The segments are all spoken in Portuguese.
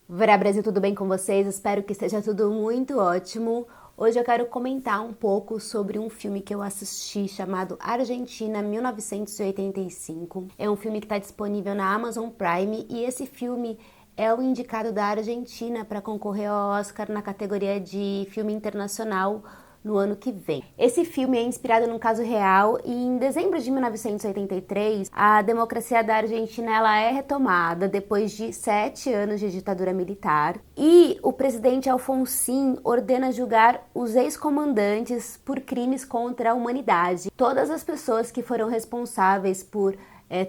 Verá Brasil, tudo bem com vocês? Espero que esteja tudo muito ótimo. Hoje eu quero comentar um pouco sobre um filme que eu assisti chamado Argentina 1985. É um filme que está disponível na Amazon Prime e esse filme é o indicado da Argentina para concorrer ao Oscar na categoria de filme internacional no ano que vem. Esse filme é inspirado num caso real e em dezembro de 1983, a democracia da Argentina ela é retomada depois de 7 anos de ditadura militar e o presidente Alfonsín ordena julgar os ex-comandantes por crimes contra a humanidade. Todas as pessoas que foram responsáveis por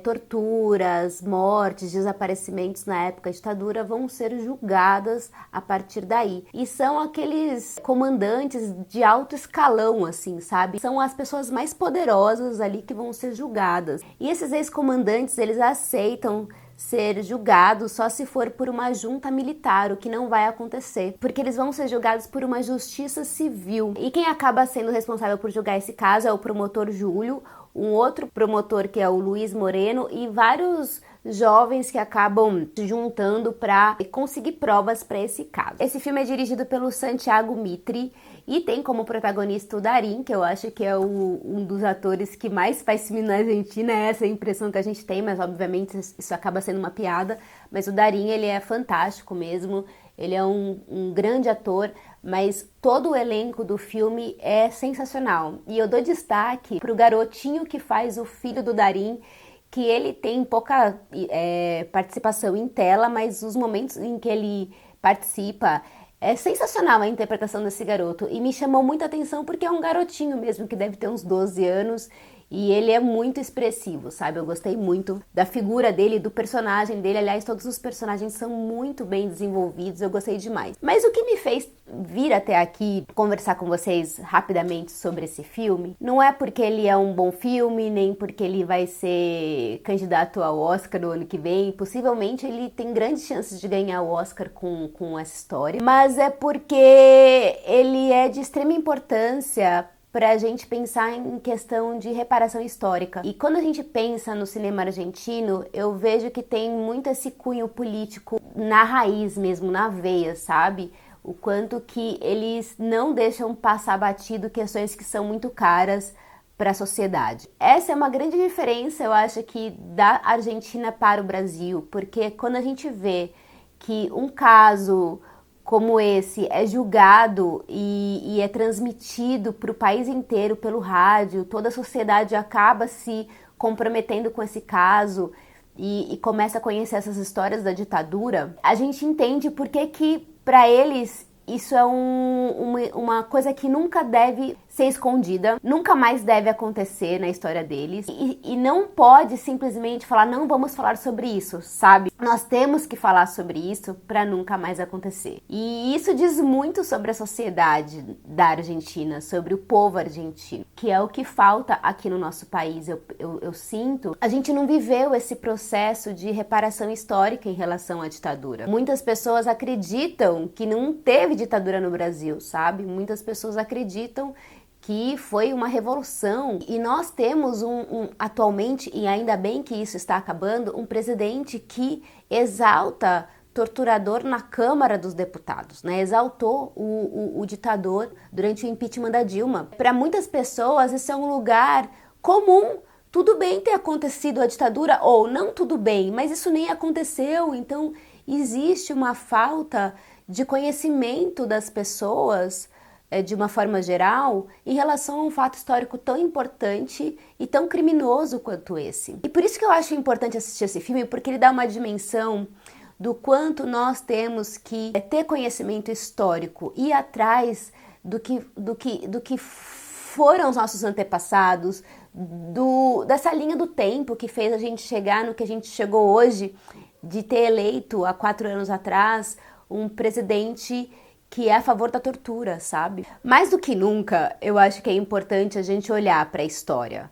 torturas, mortes, desaparecimentos na época da ditadura vão ser julgadas a partir daí. E são aqueles comandantes de alto escalão, assim, sabe? São as pessoas mais poderosas ali que vão ser julgadas. E esses ex-comandantes, eles aceitam ser julgados só se for por uma junta militar, o que não vai acontecer, porque eles vão ser julgados por uma justiça civil. E quem acaba sendo responsável por julgar esse caso é o promotor Júlio, um outro promotor que é o Luiz Moreno e vários jovens que acabam se juntando para conseguir provas para esse caso. Esse filme é dirigido pelo Santiago Mitre e tem como protagonista o Darín, que eu acho que é um dos atores que mais faz filme na Argentina, é essa a impressão que a gente tem, mas obviamente isso acaba sendo uma piada, mas o Darín, ele é fantástico mesmo, ele é um grande ator, mas todo o elenco do filme é sensacional. E eu dou destaque pro garotinho que faz o filho do Darín, que ele tem pouca participação em tela, mas os momentos em que ele participa é sensacional a interpretação desse garoto. E me chamou muita atenção porque é um garotinho mesmo, que deve ter uns 12 anos. E ele é muito expressivo, sabe? Eu gostei muito da figura dele, do personagem dele. Aliás, todos os personagens são muito bem desenvolvidos, eu gostei demais. Mas o que me fez vir até aqui conversar com vocês rapidamente sobre esse filme, não é porque ele é um bom filme, nem porque ele vai ser candidato ao Oscar no ano que vem. Possivelmente ele tem grandes chances de ganhar o Oscar com essa história. Mas é porque ele é de extrema importância para a gente pensar em questão de reparação histórica. E quando a gente pensa no cinema argentino, eu vejo que tem muito esse cunho político na raiz mesmo, na veia, sabe? O quanto que eles não deixam passar batido questões que são muito caras para a sociedade. Essa é uma grande diferença, eu acho, que da Argentina para o Brasil, porque quando a gente vê que um caso como esse é julgado e é transmitido para o país inteiro pelo rádio, toda a sociedade acaba se comprometendo com esse caso e começa a conhecer essas histórias da ditadura, a gente entende por que para eles isso é uma coisa que nunca deve ser escondida, nunca mais deve acontecer na história deles e não pode simplesmente falar, não vamos falar sobre isso, sabe? Nós temos que falar sobre isso para nunca mais acontecer. E isso diz muito sobre a sociedade da Argentina, sobre o povo argentino, que é o que falta aqui no nosso país. Eu sinto, a gente não viveu esse processo de reparação histórica em relação à ditadura. Muitas pessoas acreditam que não teve ditadura no Brasil, sabe? Muitas pessoas acreditam que foi uma revolução e nós temos atualmente, e ainda bem que isso está acabando, um presidente que exalta torturador na Câmara dos Deputados, né? Exaltou o ditador durante o impeachment da Dilma. Para muitas pessoas isso é um lugar comum. Tudo bem ter acontecido a ditadura ou não tudo bem, mas isso nem aconteceu, então existe uma falta de conhecimento das pessoas de uma forma geral, em relação a um fato histórico tão importante e tão criminoso quanto esse. E por isso que eu acho importante assistir esse filme, porque ele dá uma dimensão do quanto nós temos que ter conhecimento histórico, ir atrás do que foram os nossos antepassados, dessa linha do tempo que fez a gente chegar no que a gente chegou hoje, de ter eleito há 4 anos atrás um presidente que é a favor da tortura, sabe? Mais do que nunca, eu acho que é importante a gente olhar para a história,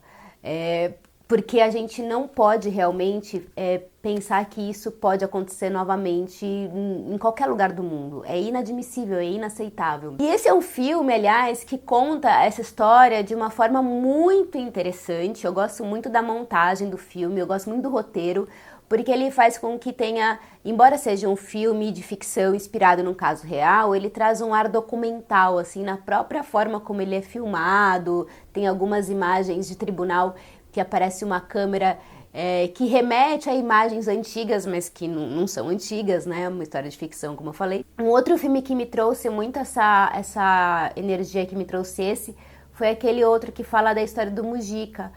porque a gente não pode realmente pensar que isso pode acontecer novamente em qualquer lugar do mundo. É inadmissível, é inaceitável. E esse é um filme, aliás, que conta essa história de uma forma muito interessante. Eu gosto muito da montagem do filme, eu gosto muito do roteiro, porque ele faz com que tenha, embora seja um filme de ficção inspirado num caso real, ele traz um ar documental, assim, na própria forma como ele é filmado. Tem algumas imagens de tribunal que aparece uma câmera que remete a imagens antigas, mas que não são antigas, né? É uma história de ficção, como eu falei. Um outro filme que me trouxe muito essa energia, que me trouxe esse, foi aquele outro que fala da história do Mujica,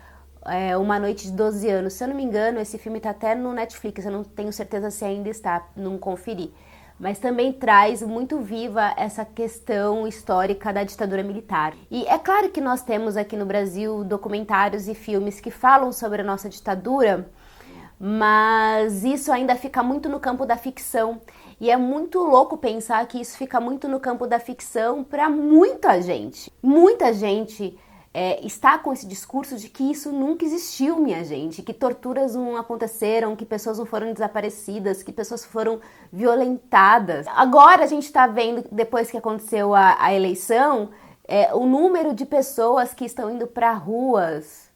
Uma Noite de 12 Anos. Se eu não me engano, esse filme tá até no Netflix, eu não tenho certeza se ainda está, não conferi. Mas também traz muito viva essa questão histórica da ditadura militar. E é claro que nós temos aqui no Brasil documentários e filmes que falam sobre a nossa ditadura, mas isso ainda fica muito no campo da ficção. E é muito louco pensar que isso fica muito no campo da ficção para muita gente. Muita gente está com esse discurso de que isso nunca existiu, minha gente, que torturas não aconteceram, que pessoas não foram desaparecidas, que pessoas foram violentadas. Agora a gente está vendo, depois que aconteceu a eleição, o número de pessoas que estão indo para ruas,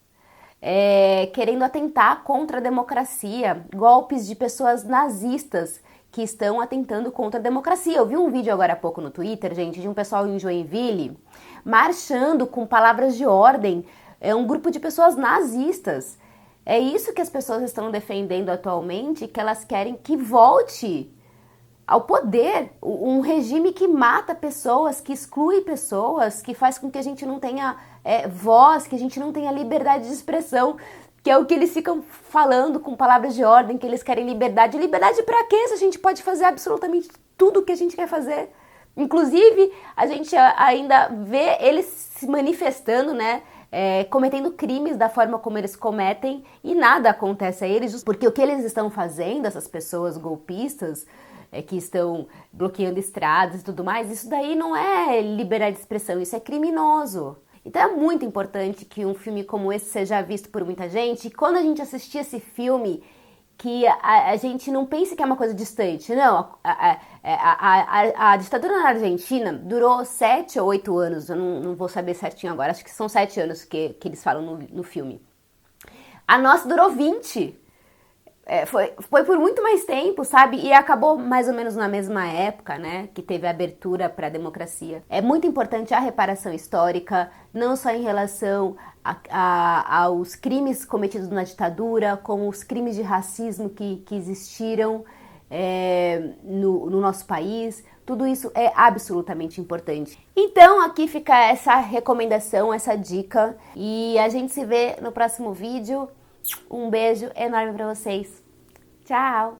querendo atentar contra a democracia, golpes de pessoas nazistas que estão atentando contra a democracia. Eu vi um vídeo agora há pouco no Twitter, gente, de um pessoal em Joinville marchando com palavras de ordem, um grupo de pessoas nazistas. É isso que as pessoas estão defendendo atualmente, que elas querem que volte ao poder um regime que mata pessoas, que exclui pessoas, que faz com que a gente não tenha voz, que a gente não tenha liberdade de expressão, que é o que eles ficam falando com palavras de ordem, que eles querem liberdade. Liberdade pra quê? Se a gente pode fazer absolutamente tudo o que a gente quer fazer. Inclusive, a gente ainda vê eles se manifestando, né? Cometendo crimes da forma como eles cometem, e nada acontece a eles, porque o que eles estão fazendo, essas pessoas golpistas, que estão bloqueando estradas e tudo mais, isso daí não é liberdade de expressão, isso é criminoso. Então é muito importante que um filme como esse seja visto por muita gente, e quando a gente assistir esse filme, que a gente não pense que é uma coisa distante. Não, a ditadura na Argentina durou 7 ou 8 anos, eu não vou saber certinho agora, acho que são 7 anos que eles falam no filme. A nossa durou 20. Foi por muito mais tempo, sabe? E acabou mais ou menos na mesma época, né? Que teve a abertura para a democracia. É muito importante a reparação histórica, não só em relação aos crimes cometidos na ditadura, como os crimes de racismo que existiram no nosso país. Tudo isso é absolutamente importante. Então aqui fica essa recomendação, essa dica. E a gente se vê no próximo vídeo. Um beijo enorme pra vocês. Tchau!